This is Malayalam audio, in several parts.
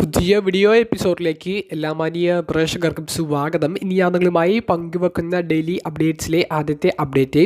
പുതിയ വീഡിയോ എപ്പിസോഡിലേക്ക് എല്ലാ മാന്യ പ്രേക്ഷകർക്കും സ്വാഗതം. ഇനി ഞാൻ നിങ്ങളുമായി പങ്കുവെക്കുന്ന ഡെയിലി അപ്ഡേറ്റ്സിലെ ആദ്യത്തെ അപ്ഡേറ്റ്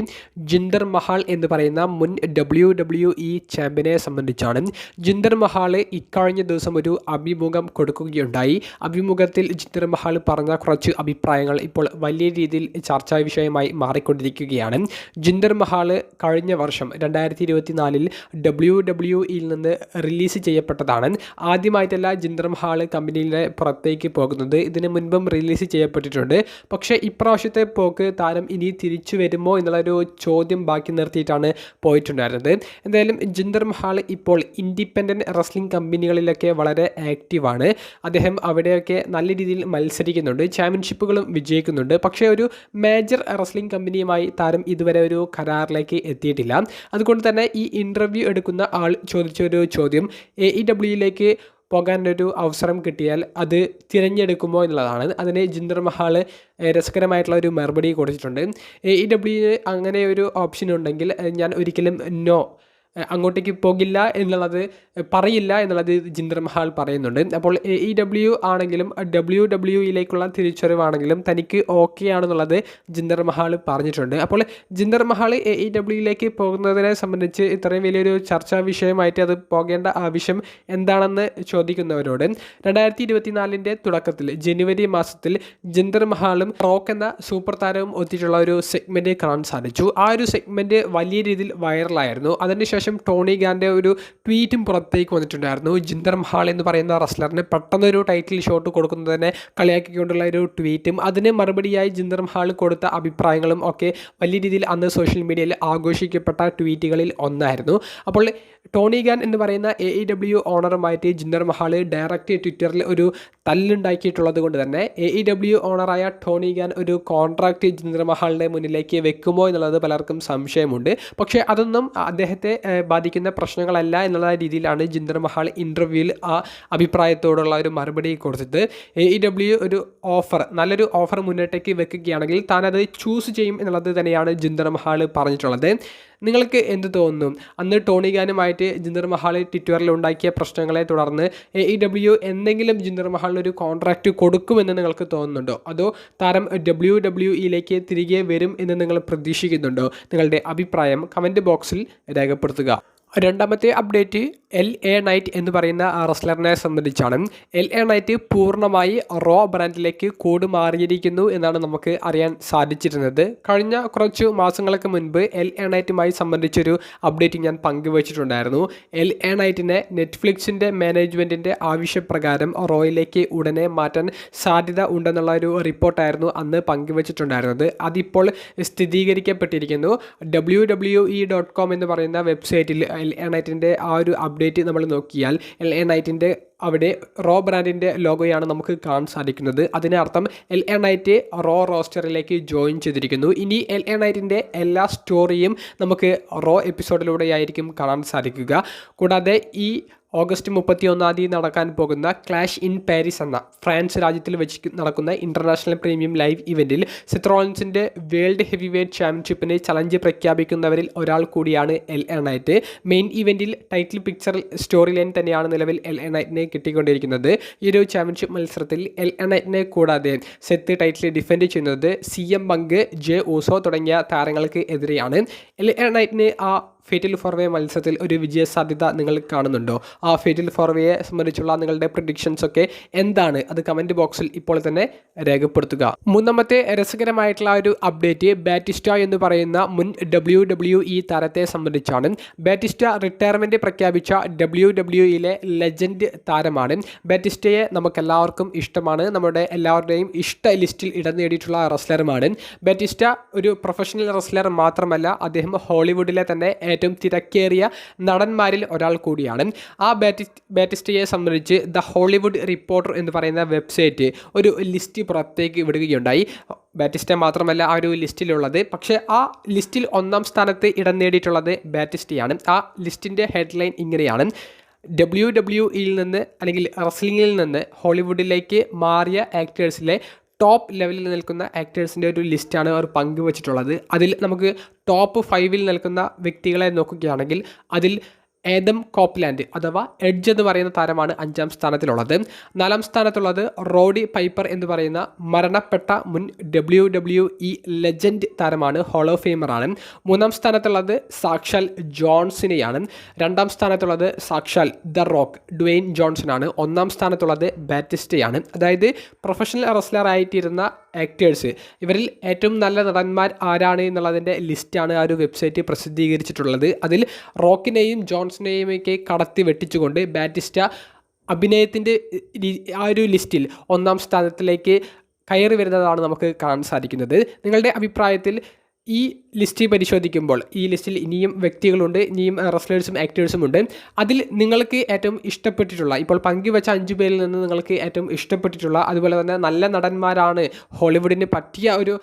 ജിന്ദർ മഹാൽ എന്ന് പറയുന്ന മുൻ WWE ചാമ്പ്യനെ സംബന്ധിച്ചാണ്. ജിന്ദർ മഹാൽ ഇക്കഴിഞ്ഞ ദിവസം ഒരു അഭിമുഖം കൊടുക്കുകയുണ്ടായി. അഭിമുഖത്തിൽ ജിന്ദർ മഹാൽ പറഞ്ഞ കുറച്ച് അഭിപ്രായങ്ങൾ ഇപ്പോൾ വലിയ രീതിയിൽ ചർച്ചാ വിഷയമായി മാറിക്കൊണ്ടിരിക്കുകയാണ്. ജിന്ദർ മഹാൽ കഴിഞ്ഞ വർഷം 2024 WWEയിൽ നിന്ന് റിലീസ് ചെയ്യപ്പെട്ടതാണ്. ആദ്യമായിട്ടല്ല ജിന്ദർ മഹാൽ കമ്പനിയിലെ പുറത്തേക്ക് പോകുന്നത്. ഇതിന് മുൻപും റിലീസ് ചെയ്യപ്പെട്ടിട്ടുണ്ട്. പക്ഷേ ഇപ്രാവശ്യത്തെ പോക്ക് താരം ഇനി തിരിച്ചു വരുമോ എന്നുള്ളൊരു ചോദ്യം ബാക്കി നിർത്തിയിട്ടാണ് പോയിട്ടുണ്ടായിരുന്നത്. എന്തായാലും ജിന്ദർ മഹാൽ ഇപ്പോൾ ഇൻഡിപെൻഡൻറ്റ് റെസ്ലിംഗ് കമ്പനികളിലൊക്കെ വളരെ ആക്റ്റീവാണ്. അദ്ദേഹം അവിടെയൊക്കെ നല്ല രീതിയിൽ മത്സരിക്കുന്നുണ്ട്, ചാമ്പ്യൻഷിപ്പുകളും വിജയിക്കുന്നുണ്ട്. പക്ഷേ ഒരു മേജർ റെസ്ലിംഗ് കമ്പനിയുമായി താരം ഇതുവരെ ഒരു കരാറിലേക്ക് എത്തിയിട്ടില്ല. അതുകൊണ്ട് തന്നെ ഈ ഇൻ്റർവ്യൂ എടുക്കുന്ന ആൾ ചോദിച്ചൊരു ചോദ്യം AEWയിലേക്ക് പോകാനൊരു അവസരം കിട്ടിയാൽ അത് തിരഞ്ഞെടുക്കുമോ എന്നുള്ളതാണ്. അതിന് ജിന്ദർ മഹാൽ രസകരമായിട്ടുള്ള ഒരു മറുപടി കൊടുത്തിട്ടുണ്ട്. AEW അങ്ങനെ ഒരു ഓപ്ഷൻ ഉണ്ടെങ്കിൽ ഞാൻ ഒരിക്കലും അങ്ങോട്ടേക്ക് പോകില്ല എന്നുള്ളത് പറയില്ല എന്നുള്ളത് ജിന്ദർ മഹാൽ പറയുന്നുണ്ട്. അപ്പോൾ AEW ആണെങ്കിലും WWEയിലേക്കുള്ള തിരിച്ചറിവാണെങ്കിലും തനിക്ക് ഓക്കെ ആണെന്നുള്ളത് ജിന്ദർ മഹാൽ പറഞ്ഞിട്ടുണ്ട്. അപ്പോൾ ജിന്ദർ മഹാൽ AEWയിലേക്ക് പോകുന്നതിനെ സംബന്ധിച്ച് ഇത്രയും വലിയൊരു ചർച്ചാ വിഷയമായിട്ട് അത് പോകേണ്ട ആവശ്യം എന്താണെന്ന് ചോദിക്കുന്നവരോട് 2024 തുടക്കത്തിൽ ജനുവരി മാസത്തിൽ ജിന്ദർ മഹാലും റോക്ക് എന്ന സൂപ്പർ താരവും ഒത്തിട്ടുള്ള ഒരു സെഗ്മെൻറ്റ് കാണാൻ സാധിച്ചു. ആ ഒരു സെഗ്മെൻറ്റ് വലിയ രീതിയിൽ വൈറലായിരുന്നു. അതിനുശേഷം ടോണി ഖാൻ്റെ ഒരു ട്വീറ്റും പുറത്തേക്ക് വന്നിട്ടുണ്ടായിരുന്നു. ജിന്ദർ മഹാൽ എന്ന് പറയുന്ന റെസ്ലറിന് പെട്ടെന്നൊരു ടൈറ്റിൽ ഷോട്ട് കൊടുക്കുന്നതിനെ കളിയാക്കിക്കൊണ്ടുള്ള ഒരു ട്വീറ്റും അതിന് മറുപടിയായി ജിന്ദർ മഹാൽ കൊടുത്ത അഭിപ്രായങ്ങളും ഒക്കെ വലിയ രീതിയിൽ അന്ന് സോഷ്യൽ മീഡിയയിൽ ആഘോഷിക്കപ്പെട്ട ട്വീറ്റുകളിൽ ഒന്നായിരുന്നു. അപ്പോൾ ടോണി ഖാൻ എന്ന് പറയുന്ന AEW ഓണറുമായിട്ട് ജിന്ദർ മഹാൽ ഡയറക്റ്റ് ട്വിറ്ററിൽ ഒരു തല്ലുണ്ടാക്കിയിട്ടുള്ളത് കൊണ്ട് തന്നെ AEW ഓണറായ ടോണി ഖാൻ ഒരു കോൺട്രാക്റ്റ് ജിന്ദർ മഹാലിൻ്റെ മുന്നിലേക്ക് വെക്കുമോ എന്നുള്ളത് പലർക്കും സംശയമുണ്ട്. പക്ഷേ അതൊന്നും അദ്ദേഹത്തെ ബാധിക്കുന്ന പ്രശ്നങ്ങളല്ല എന്നുള്ള രീതിയിലാണ് ജിന്ദർ മഹാൽ ഇൻ്റർവ്യൂവിൽ ആ അഭിപ്രായത്തോടുള്ള ഒരു മറുപടി കൊടുത്തത്. AEW ഒരു നല്ലൊരു ഓഫർ മുന്നോട്ടേക്ക് വെക്കുകയാണെങ്കിൽ താനത് ചൂസ് ചെയ്യും എന്നുള്ളത് തന്നെയാണ് ജിന്ദർ മഹാൽ പറഞ്ഞിട്ടുള്ളത്. നിങ്ങൾക്ക് എന്ത് തോന്നുന്നു? അന്ന് ടോണി ഖാനുമായിട്ട് ജിന്ദർ മഹാൽ ട്വിറ്ററിൽ ഉണ്ടാക്കിയ പ്രശ്നങ്ങളെ തുടർന്ന് AEW എന്തെങ്കിലും ജിന്ദർ മഹാലിനൊരു കോൺട്രാക്റ്റ് കൊടുക്കുമെന്ന് നിങ്ങൾക്ക് തോന്നുന്നുണ്ടോ? അതോ താരം WWEയിലേക്ക് തിരികെ വരും എന്ന് നിങ്ങൾ പ്രതീക്ഷിക്കുന്നുണ്ടോ? നിങ്ങളുടെ അഭിപ്രായം കമൻറ്റ് ബോക്സിൽ രേഖപ്പെടുത്തുക. രണ്ടാമത്തെ അപ്ഡേറ്റ് LA നൈറ്റ് എന്ന് പറയുന്ന റെസ്ലറിനെ സംബന്ധിച്ചാണ്. LA നൈറ്റ് പൂർണ്ണമായി റോ ബ്രാൻഡിലേക്ക് മാറിയിരിക്കുന്നു എന്നാണ് നമുക്ക് അറിയാൻ സാധിച്ചിരുന്നത്. കഴിഞ്ഞ കുറച്ച് മാസങ്ങൾക്ക് മുൻപ് LA നൈറ്റുമായി സംബന്ധിച്ചൊരു അപ്ഡേറ്റ് ഞാൻ പങ്കുവച്ചിട്ടുണ്ടായിരുന്നു. LA നൈറ്റിനെ നെറ്റ്ഫ്ലിക്സിൻ്റെ മാനേജ്മെൻറ്റിൻ്റെ ആവശ്യപ്രകാരം റോയിലേക്ക് ഉടനെ മാറ്റാൻ സാധ്യത ഉണ്ടെന്നുള്ള ഒരു റിപ്പോർട്ടായിരുന്നു അന്ന് പങ്കുവച്ചിട്ടുണ്ടായിരുന്നത്. അതിപ്പോൾ സ്ഥിരീകരിക്കപ്പെട്ടിരിക്കുന്നു. WWE.com എന്ന് പറയുന്ന വെബ്സൈറ്റിൽ LA നൈറ്റിൻ്റെ ആ ഒരു അപ്ഡേറ്റ് നമ്മൾ നോക്കിയാൽ LA നൈറ്റിൻ്റെ അവിടെ റോ ബ്രാൻഡിൻ്റെ ലോഗോയാണ് നമുക്ക് കാണാൻ സാധിക്കുന്നത്. അതിനർത്ഥം LA നൈറ്റ് റോ റോസ്റ്ററിലേക്ക് ജോയിൻ ചെയ്തിരിക്കുന്നു. ഇനി LA നൈറ്റിൻ്റെ എല്ലാ സ്റ്റോറിയും നമുക്ക് റോ എപ്പിസോഡിലൂടെയായിരിക്കും കാണാൻ സാധിക്കുക. കൂടാതെ ഈ ഓഗസ്റ്റ് 31 നടക്കാൻ പോകുന്ന ക്ലാഷ് ഇൻ പാരീസ് എന്ന ഫ്രാൻസ് രാജ്യത്തിൽ വെച്ച് നടക്കുന്ന ഇൻ്റർനാഷണൽ പ്രീമിയം ലൈവ് ഇവൻറ്റിൽ സെത്ത് റോളിൻസിൻ്റെ വേൾഡ് ഹെവി വെയ്റ്റ് ചാമ്പ്യൻഷിപ്പിന് ചലഞ്ച് പ്രഖ്യാപിക്കുന്നവരിൽ ഒരാൾ കൂടിയാണ് LA നൈറ്റ്. മെയിൻ ഇവൻറ്റിൽ ടൈറ്റിൽ പിക്ചർ സ്റ്റോറി ലൈൻ തന്നെയാണ് നിലവിൽ LA നൈറ്റിനെ കിട്ടിക്കൊണ്ടിരിക്കുന്നത്. ഈ ഒരു ചാമ്പ്യൻഷിപ്പ് മത്സരത്തിൽ LA നൈറ്റിനെ കൂടാതെ സെത്ത് ടൈറ്റിൽ ഡിഫെൻഡ് ചെയ്യുന്നത് CM പങ്ക്, ജെ ഊസോ തുടങ്ങിയ താരങ്ങൾക്ക് എതിരെയാണ്. LA നൈറ്റിന് ആ ഫേറ്റൽ ഫോർവേ മത്സരത്തിൽ ഒരു വിജയ സാധ്യത നിങ്ങൾ കാണുന്നുണ്ടോ? ആ ഫേറ്റൽ ഫോർവേയെ സംബന്ധിച്ചുള്ള നിങ്ങളുടെ പ്രിഡിക്ഷൻസ് ഒക്കെ എന്താണ്? അത് കമൻറ്റ് ബോക്സിൽ ഇപ്പോൾ തന്നെ രേഖപ്പെടുത്തുക. മൂന്നാമത്തെ രസകരമായിട്ടുള്ള ഒരു അപ്ഡേറ്റ് ബാറ്റിസ്റ്റ എന്ന് പറയുന്ന മുൻ WWE താരത്തെ സംബന്ധിച്ചാണ്. ബാറ്റിസ്റ്റ റിട്ടയർമെൻറ്റ് പ്രഖ്യാപിച്ച WWEയിലെ ലെജൻഡ് താരമാണ്. ബാറ്റിസ്റ്റയെ നമുക്കെല്ലാവർക്കും ഇഷ്ടമാണ്. നമ്മുടെ എല്ലാവരുടെയും ഇഷ്ട ലിസ്റ്റിൽ ഇടം നേടിയിട്ടുള്ള റെസ്ലറുമാണ്. ബാറ്റിസ്റ്റ ഒരു പ്രൊഫഷണൽ റെസ്ലർ മാത്രമല്ല, അദ്ദേഹം ഹോളിവുഡിലെ തന്നെ ഏറ്റവും തിരക്കേറിയ നടന്മാരിൽ ഒരാൾ കൂടിയാണ്. ആ ബാറ്റിസ്റ്റയെ സംബന്ധിച്ച് ദ ഹോളിവുഡ് റിപ്പോർട്ടർ എന്ന് പറയുന്ന വെബ്സൈറ്റ് ഒരു ലിസ്റ്റ് പുറത്തേക്ക് വിടുകയുണ്ടായി. ബാറ്റിസ്റ്റ മാത്രമല്ല ആ ഒരു ലിസ്റ്റിലുള്ളത്. പക്ഷേ ആ ലിസ്റ്റിൽ 1-ാം സ്ഥാനത്ത് ഇടം നേടിയിട്ടുള്ളത് ബാറ്റിസ്റ്റയാണ്. ആ ലിസ്റ്റിൻ്റെ ഹെഡ്ലൈൻ ഇങ്ങനെയാണ്: WWEയിൽ നിന്ന് അല്ലെങ്കിൽ റെസ്ലിംഗിൽ നിന്ന് ഹോളിവുഡിലേക്ക് മാറിയ ആക്ടേഴ്സിലെ ടോപ്പ് ലെവലിൽ നിൽക്കുന്ന ആക്ടേഴ്സിൻ്റെ ഒരു ലിസ്റ്റാണ് അവർ പങ്കുവച്ചിട്ടുള്ളത്. അതിൽ നമുക്ക് ടോപ്പ് 5 നിൽക്കുന്ന വ്യക്തികളെ നോക്കുകയാണെങ്കിൽ അതിൽ ഏദം കോപ്ലാൻഡ് അഥവാ എഡ്ജ് എന്ന് പറയുന്ന താരമാണ് 5ാം സ്ഥാനത്തിലുള്ളത്. 4ാം സ്ഥാനത്തുള്ളത് റോഡി പൈപ്പർ എന്ന് പറയുന്ന മരണപ്പെട്ട മുൻ WWE ലെജൻഡ് താരമാണ്, ഹോൾ ഓഫ് ഫെയിമറാണ്. 3ാം സ്ഥാനത്തുള്ളത് സാക്ഷാൽ ജോൺസിനെയാണ്. 2ാം സ്ഥാനത്തുള്ളത് സാക്ഷാൽ ദ റോക്ക് ഡ്വെയിൻ ജോൺസൺ ആണ്. 1ാം സ്ഥാനത്തുള്ളത് ബാറ്റിസ്റ്റയാണ്. അതായത് പ്രൊഫഷണൽ റെസ്ലർ ആയിട്ടിരുന്ന ആക്ടേഴ്സ്, ഇവരിൽ ഏറ്റവും നല്ല നടന്മാർ ആരാണ് എന്നുള്ളതിൻ്റെ ലിസ്റ്റാണ് ആ ഒരു വെബ്സൈറ്റ് പ്രസിദ്ധീകരിച്ചിട്ടുള്ളത്. അതിൽ റോക്കിനെയും ജോൺസണെയും ഒക്കെ കടത്തി വെട്ടിച്ചുകൊണ്ട് ബാറ്റിസ്റ്റ അഭിനയത്തിൻ്റെ ആ ഒരു ലിസ്റ്റിൽ 1ാം സ്ഥാനത്തിലേക്ക് കയറി വരുന്നതാണ് നമുക്ക് കാണാൻ സാധിക്കുന്നത്. നിങ്ങളുടെ അഭിപ്രായത്തിൽ ഈ ലിസ്റ്റ് പരിശോധിക്കുമ്പോൾ ഈ ലിസ്റ്റിൽ ഇനിയും വ്യക്തികളുണ്ട്, ഇനിയും റെസ്ലേഴ്സും ആക്ടേഴ്സും ഉണ്ട്. അതിൽ നിങ്ങൾക്ക് ഏറ്റവും ഇഷ്ടപ്പെട്ടിട്ടുള്ള, ഇപ്പോൾ പങ്കുവെച്ച 5 പേരിൽ നിന്ന് നിങ്ങൾക്ക് ഏറ്റവും ഇഷ്ടപ്പെട്ടിട്ടുള്ള, അതുപോലെ തന്നെ നല്ല നടന്മാരാണ്, ഹോളിവുഡിന് പറ്റിയ ഒരു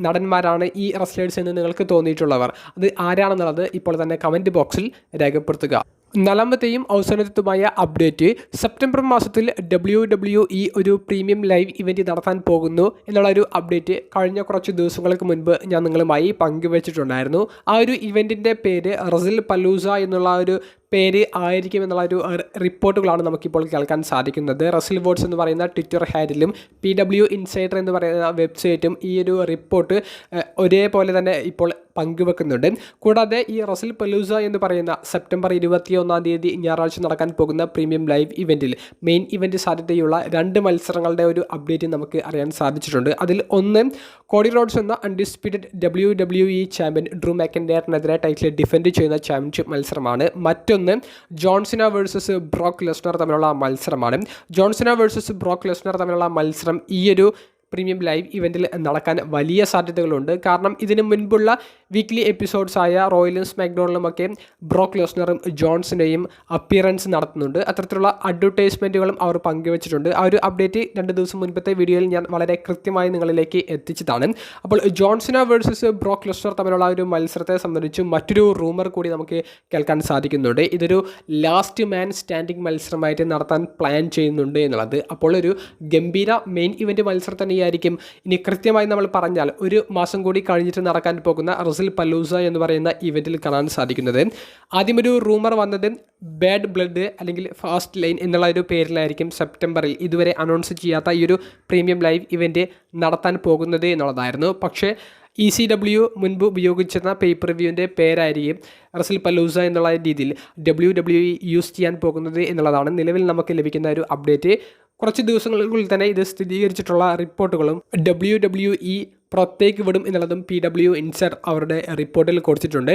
നടന്മാരാണ് ഈ റെസ്ലേഴ്സ് എന്ന് നിങ്ങൾക്ക് തോന്നിയിട്ടുള്ളവർ, അത് ആരാണെന്നുള്ളത് ഇപ്പോൾ തന്നെ കമൻറ്റ് ബോക്സിൽ രേഖപ്പെടുത്തുക. 4ാമത്തെയും അവസാനത്തുമായ അപ്ഡേറ്റ്, സെപ്റ്റംബർ മാസത്തിൽ WWE ഒരു പ്രീമിയം ലൈവ് ഇവൻറ്റ് നടത്താൻ പോകുന്നു എന്നുള്ളൊരു അപ്ഡേറ്റ് കഴിഞ്ഞ കുറച്ച് ദിവസങ്ങൾക്ക് മുൻപ് ഞാൻ നിങ്ങളുമായി പങ്കുവച്ചിട്ടുണ്ടായിരുന്നു. ആ ഒരു ഇവൻറ്റിൻ്റെ പേര് റസിൽ പലൂസ എന്നുള്ള ഒരു പേര് ആയിരിക്കും എന്നുള്ള ഒരു റിപ്പോർട്ടുകളാണ് നമുക്കിപ്പോൾ കേൾക്കാൻ സാധിക്കുന്നത്. റസിൽ വോട്ട്സ് എന്ന് പറയുന്ന ട്വിറ്റർ ഹാൻഡിലും PW ഇൻസൈഡർ എന്ന് പറയുന്ന വെബ്സൈറ്റും ഈ ഒരു റിപ്പോർട്ട് ഒരേപോലെ തന്നെ ഇപ്പോൾ പങ്കുവെക്കുന്നുണ്ട്. കൂടാതെ ഈ റസിൽ പലൂസ എന്ന് പറയുന്ന സെപ്റ്റംബർ 21-ാം തീയതി ഞായറാഴ്ച നടക്കാൻ പോകുന്ന പ്രീമിയം ലൈവ് ഇവൻറ്റിൽ മെയിൻ ഇവൻറ്റ് സാധ്യതയുള്ള 2 മത്സരങ്ങളുടെ ഒരു അപ്ഡേറ്റ് നമുക്ക് അറിയാൻ സാധിച്ചിട്ടുണ്ട്. അതിൽ ഒന്ന്, കോഡി റോഡ്സ് എന്ന അൺഡിസ്പ്യൂട്ടഡ് WWE ചാമ്പ്യൻ ഡ്രൂ മാക്കൻഡയറിനെതിരെ ടൈറ്റിൽ ഡിഫെൻഡ് ചെയ്യുന്ന ചാമ്പ്യൻഷിപ്പ് മത്സരമാണ്. മറ്റൊന്ന് ജോൺസിന വേഴ്സസ് ബ്രോക്ക് ലെസ്നർ തമ്മിലുള്ള മത്സരമാണ്. ജോൺസിന വേഴ്സസ് ബ്രോക്ക് ലെസ്നർ തമ്മിലുള്ള മത്സരം ഈ ഒരു പ്രീമിയം ലൈവ് ഇവൻറ്റിൽ നടക്കാൻ വലിയ സാധ്യതകളുണ്ട്. കാരണം ഇതിന് മുൻപുള്ള വീക്ക്ലി എപ്പിസോഡ്സായ റോയലും സ്മാക്ഡൗണിലും ഒക്കെ ബ്രോക്ക് ലെസ്നറും ജോൺസിനെയും അപ്പിയറൻസ് നടത്തുന്നുണ്ട്. അത്തരത്തിലുള്ള അഡ്വർടൈസ്മെൻറ്റുകളും അവർ പങ്കുവച്ചിട്ടുണ്ട്. ആ ഒരു അപ്ഡേറ്റ് 2 ദിവസം മുൻപത്തെ വീഡിയോയിൽ ഞാൻ വളരെ കൃത്യമായി നിങ്ങളിലേക്ക് എത്തിച്ചതാണ്. അപ്പോൾ ജോൺസിന വേഴ്സസ് ബ്രോക്ക് ലെസ്നർ തമ്മിലുള്ള ഒരു മത്സരത്തെ സംബന്ധിച്ച് മറ്റൊരു റൂമർ കൂടി നമുക്ക് കേൾക്കാൻ സാധിക്കുന്നുണ്ട്. ഇതൊരു ലാസ്റ്റ് മാൻ സ്റ്റാൻഡിംഗ് മത്സരമായിട്ട് നടത്താൻ പ്ലാൻ ചെയ്യുന്നുണ്ട് എന്നുള്ളത്. അപ്പോൾ ഒരു ഗംഭീര മെയിൻ ഇവൻറ്റ് മത്സരം തന്നെയായിരിക്കും. ഇനി കൃത്യമായി നമ്മൾ പറഞ്ഞാൽ 1 മാസം കൂടി കഴിഞ്ഞിട്ട് നടക്കാൻ പോകുന്ന റസിൽ പലൂസ എന്ന് പറയുന്ന ഇവൻറ്റിൽ കാണാൻ സാധിക്കുന്നത്. ആദ്യം ഒരു റൂമർ വന്നത് ബാഡ് ബ്ലഡ് അല്ലെങ്കിൽ ഫാസ്റ്റ് ലൈൻ എന്നുള്ള ഒരു പേരിലായിരിക്കും സെപ്റ്റംബറിൽ ഇതുവരെ അനൗൺസ് ചെയ്യാത്ത ഈ ഒരു പ്രീമിയം ലൈവ് ഇവൻറ്റ് നടത്താൻ പോകുന്നത് എന്നുള്ളതായിരുന്നു. പക്ഷേ ECW മുൻപ് ഉപയോഗിച്ചിരുന്ന പേപ്പർ റിവ്യൂവിൻ്റെ പേരായിരിക്കും റസിൽ പലൂസ എന്നുള്ള രീതിയിൽ WWE യൂസ് ചെയ്യാൻ പോകുന്നത് എന്നുള്ളതാണ് നിലവിൽ നമുക്ക് ലഭിക്കുന്ന ഒരു അപ്ഡേറ്റ്. കുറച്ച് ദിവസങ്ങൾക്കുള്ളിൽ തന്നെ ഇത് സ്ഥിരീകരിച്ചിട്ടുള്ള റിപ്പോർട്ടുകളും WWE പുറത്തേക്ക് വിടും എന്നുള്ളതും PW ഇൻസൈഡർ അവരുടെ റിപ്പോർട്ടിൽ കൊടുത്തിട്ടുണ്ട്.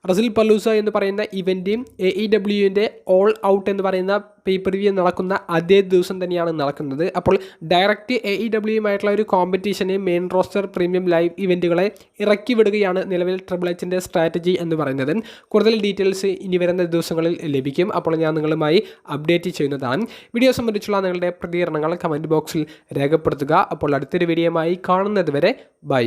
റസിൽ പലൂസ എന്ന് പറയുന്ന ഇവൻറ്റും AEWൻ്റെ ഓൾ ഔട്ട് എന്ന് പറയുന്ന പേപ്പർ റിവ്യൂ നടക്കുന്ന അതേ ദിവസം തന്നെയാണ് നടക്കുന്നത്. അപ്പോൾ ഡയറക്റ്റ് AEWയുമായിട്ടുള്ള ഒരു കോമ്പറ്റീഷന് മെയിൻ റോസ്റ്റർ പ്രീമിയം ലൈവ് ഇവൻറ്റുകളെ ഇറക്കി വിടുകയാണ് നിലവിൽ ട്രിപ്പിൾ എച്ചിൻ്റെ സ്ട്രാറ്റജി എന്ന് പറയുന്നത്. കൂടുതൽ ഡീറ്റെയിൽസ് ഇനി വരുന്ന ദിവസങ്ങളിൽ ലഭിക്കും. അപ്പോൾ ഞാൻ നിങ്ങളുമായി അപ്ഡേറ്റ് ചെയ്യുന്നതാണ്. വീഡിയോ സംബന്ധിച്ചുള്ള നിങ്ങളുടെ പ്രതികരണങ്ങൾ കമൻറ്റ് ബോക്സിൽ രേഖപ്പെടുത്തുക. അപ്പോൾ അടുത്തൊരു വീഡിയോയുമായി കാണുന്നത് വരെ ബൈ.